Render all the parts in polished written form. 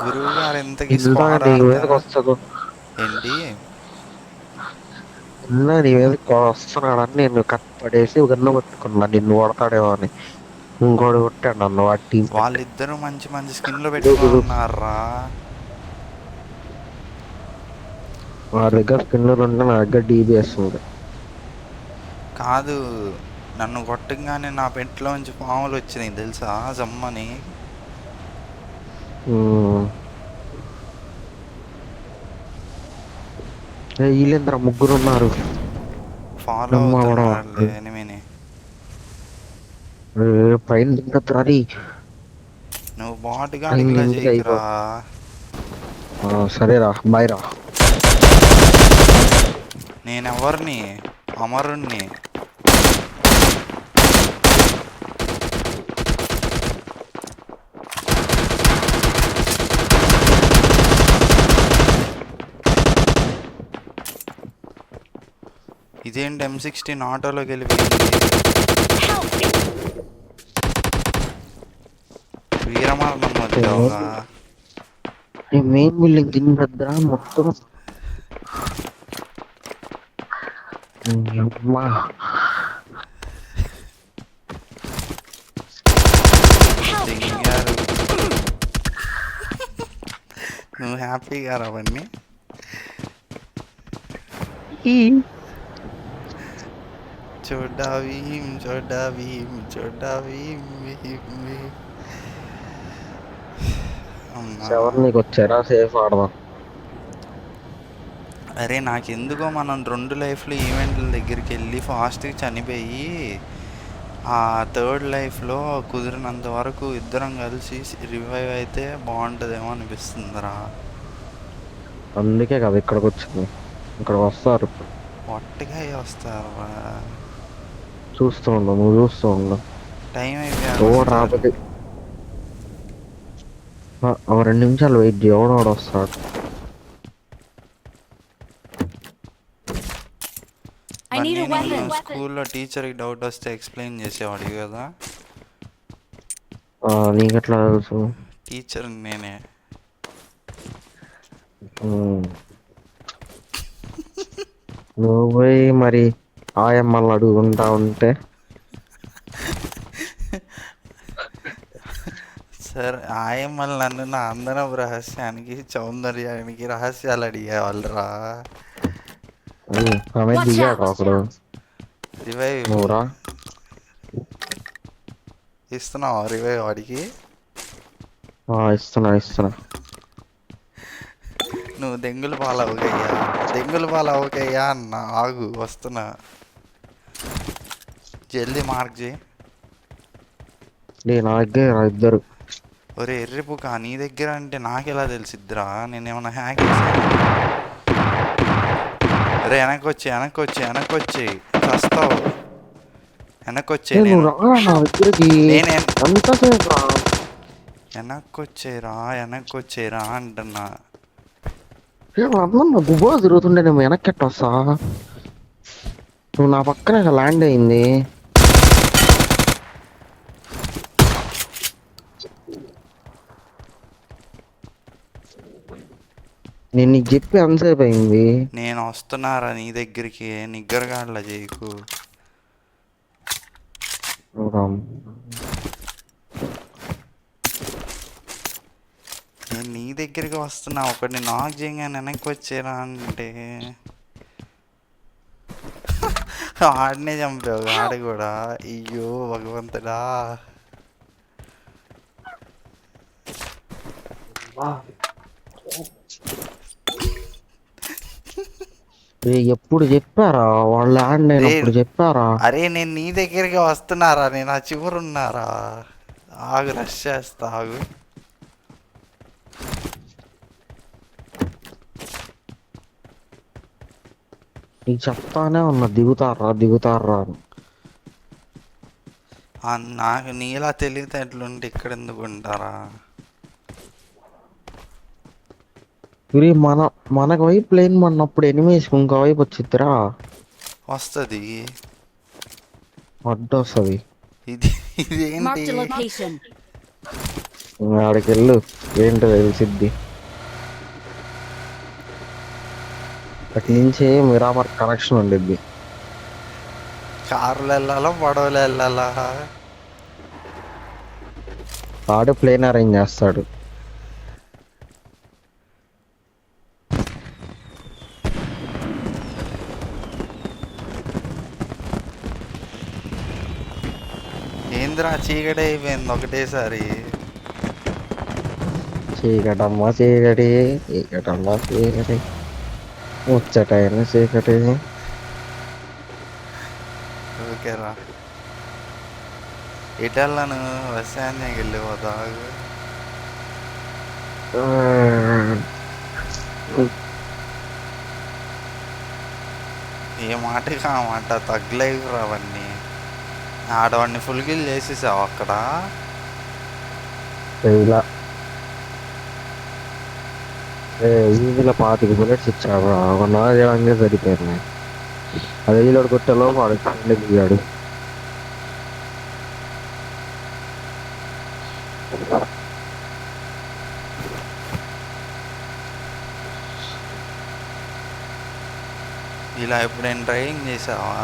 గురువు గారు ఎంతకి ఇందాక స్క్వాడ్ నీ మీదకి ఆడతారా వస్తాను. ఏంటి? ఇందాక నీ మీదకి వస్తున్నాడని నేను కట్టపడేసి గన్ను పట్టుకున్నా నిన్ను కొడతాడేమో అని. ఇంకోటి కొట్టాడు నన్ను వాడి టీం పెట్టి. వాళ్ళిద్దరూ మంచి మంచి స్కిన్లు దూకు పెట్టుకొని దూకు. ఉన్నారా? వాడి దగ్గర స్కిన్నర్ ఉంటే నా దగ్గర డీబీఎస్ ఉంది. కాదు, నన్ను కొట్టంగానే నా పెంట్లోంచి పాములు వచ్చినాయి తెలుసా, జమ్మని. వీళ్ళేంద్ర ముగ్గురు ఉన్నారు. ఫాలో అమ్మ కూడా అవుతున్నాడులే ఎనిమిని. పైన దిగద్దురా రీ. నువ్వు బాటుగా పైన అడిగిలా దింగితే అయిపో. చేయకురా. సరేరా బాయ్ రా. నేనెవరిని? అమరుణ్ణి. ఇదేంటి M16 ఆటోలోకి వెళ్ళిపోయింది? వీరమరణం వచ్చావుగా. మెయిన్ బిల్డింగ్ దిగద్దురా మొత్తం. అమ్మా దింగారు. నువ్వు హ్యాపీగా రావన్నీ. చోటా భీమ్ చోటా భీమ్ చోటా భీమ్ భీమ్ భీమ్. అమ్మా. ఎవరు నీకు వచ్చారా సేఫ్ ఆడదాం. అరే నాకెందుకో మనం 2 లైఫ్లో ఈవెంట్ల దగ్గరికి వెళ్ళి ఫాస్ట్గా చనిపోయి ఆ థర్డ్ లైఫ్లో కుదిరినంత వరకు ఇద్దరం కలిసి రివైవ్ అయితే బాగుంటుందేమో అనిపిస్తుందిరా. అందుకే కదా ఇక్కడికి వచ్చింది. ఇక్కడ వస్తారు ఇప్పుడు. ఒట్టగా వస్తారా? చూస్తూ ఉండు, నువ్వు చూస్తూ ఉండు. టైం అయిపోయాక ఎవడు వస్తారు. రాకపోతే 2 నిమిషాలు వెయిట్ చేయి, ఎవడోడు వస్తాడు. నువ్వు స్కూల్లో టీచర్కి డౌట్ వస్తే ఎక్స్ప్లెయిన్ చేసేవాడివి కదా. నీకెట్లా తెలుసు? టీచర్ నేనే. నువ్వు పోయి మరి ఆయమ్మల్ని అడుగుకుంటా ఉంటే. సార్ ఆయమ్మల్ని నన్ను నా అందరం రహస్యానికి సౌందర్యానికి రహస్యాలు అడిగేవాళ్ళరా. ఆమె దిగాడు అప్పుడు. రివైవ్ నువ్వురా. ఇస్తున్నావా రివైవ్ వాడికి? ఇస్తున్నా. నువ్వు దెంగులు పాలవుకయ్యా అన్న. ఆగు వస్తున్నా, జల్దీ మార్క్ చేయి. నా దగ్గర ఇద్దరు. ఒరే ఎర్రిపుక, నీ దగ్గర అంటే నాకెలా తెలిసిద్దిరా? నేనేమన్నా హ్యాక్ చేశాను? అరే వెనక్కి వచ్చి చస్తావు. వెనక్కి వచ్చేరా అంటున్నా. గుబో తిరుగుతుండే నువ్వు వెనక్కి వస్తా. నువ్వు నా పక్కన ల్యాండ్ అయింది. నేను నీకు చెప్పి ఎంతసేపు అయింది? నేను వస్తున్నారా నీ దగ్గరికి, నిగ్గరగాడ్లా చేయకు. నేను నీ దగ్గరికి వస్తున్నా, ఒకటి నాక్ చేయగానే వెనక్కి వచ్చేరా అంటే ఆడనే చంపావు. ఆడ కూడా అయ్యో భగవంతుడా. ఎప్పుడు చెప్పారా వాళ్ళు ల్యాండ్ అయినప్పుడు చెప్పారా? అరే నేను నీ దగ్గరికి వస్తున్నారా, నేను ఆ చివరున్నారా. ఆగు, రష్ చేస్తా ఆగు. నీకు చెప్తానే ఉన్నా దిగుతారా అని. నాకు నీలా తెలియతే ఎట్లుంటే ఇక్కడ ఎందుకు ఉంటారా? మనకు వైపు ప్లేన్ పడినప్పుడు ఎనిమిస్ ఇంకో వైపు వచ్చిద్దిరా. వస్తుంది. అడ్డొస్తుంది. ఇది ఇదేంటి? Marked a location. ఆడికి వెళ్ళు, ఏంటో తెలిసిద్ది. అటు నుంచి మిరామర్ కనెక్షన్ ఉండిద్ది. కార్లు వెళ్ళాలా, పడవలు వెళ్ళాలా? ఆడు ప్లేన్ అరేంజ్ చేస్తాడు. ఏంద్రా చీకటి అయిపోయింది ఒకటేసారి. చీకటమ్మ చీకటి, చీకటమ్మ చీకటి, ముచ్చటైన చీకటి. ఓకేరా, ఎటు వెళ్ళాను? వస్తానికి వెళ్ళి పోతా. ఏ మాటకి ఆ మాట తగ్గలేవు అవన్నీ. ఆడవాడిని ఫుల్ కిల్ చేసేసావు అక్కడ. ఇలా ఈజీలో 25 బుల్లెట్స్ ఇచ్చాడు. ఒక నాలుగు సరిపోయింది. అది వీళ్ళోడు కొట్టేలో వాడు దిగాడు. ఇలా ఎప్పుడైనా డ్రైవింగ్ చేసావా?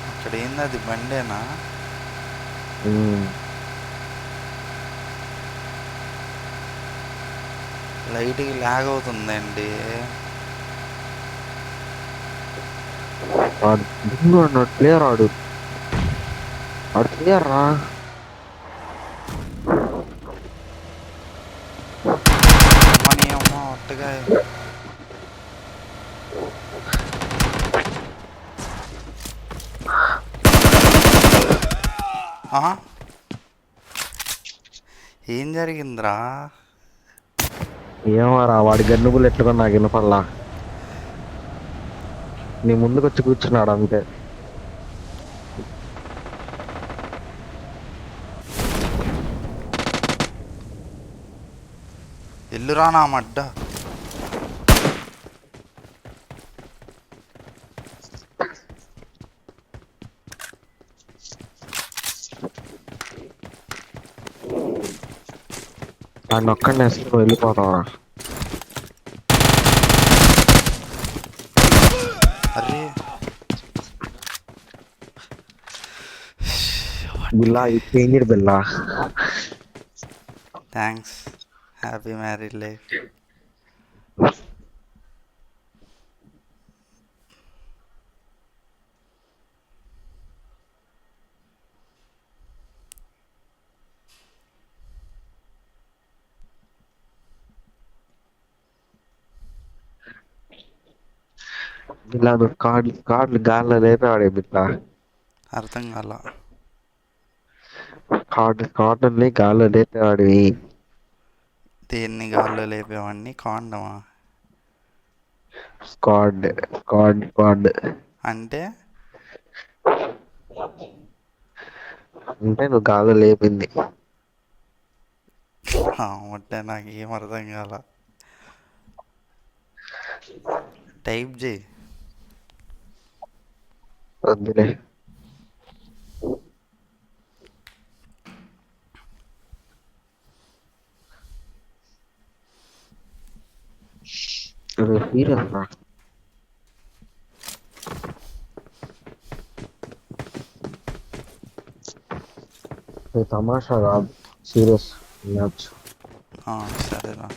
అక్కడ ఏంది, అది బండేనా? లైట్కి లాగ్ అవుతుందండి. క్లియర్ ఆడు క్లియర్ రా. మనీ అమ్మ ఒట్టగా. ఏం జరిగిందిరా? ఏమోరా, వాడి గన్ను బుల్లెట్లు నాకు వినపడలా. నీ ముందుకు వచ్చి కూర్చున్నాడు అంతే. ఎల్లురా నా మడ్డ. దాన్ని ఒక్కడిని వేసుకుని వెళ్ళిపోతావా? అరే బిల్లా చేంజ్డ్ బిల్లా. థ్యాంక్స్. Happy married life. ఇలా నువ్వు కార్డులు గాల్లో లేపాడే బిడ్డ. అర్థం కాల. కార్డుల్ని గాల్లో లేపేవాడివి. దేన్ని గాల్లో లేపేవాడిని? కాండమా? స్క్వాడ్ అంటే అంటే నువ్వు గాల్లో లేపింది. అంటే నాకు ఏం అర్థం కాల. టైప్ చేయి. వద్దులే. సీరియస్ రా. తమాషా కాదు, సీరియస్ మ్యాచ్. సరేరా.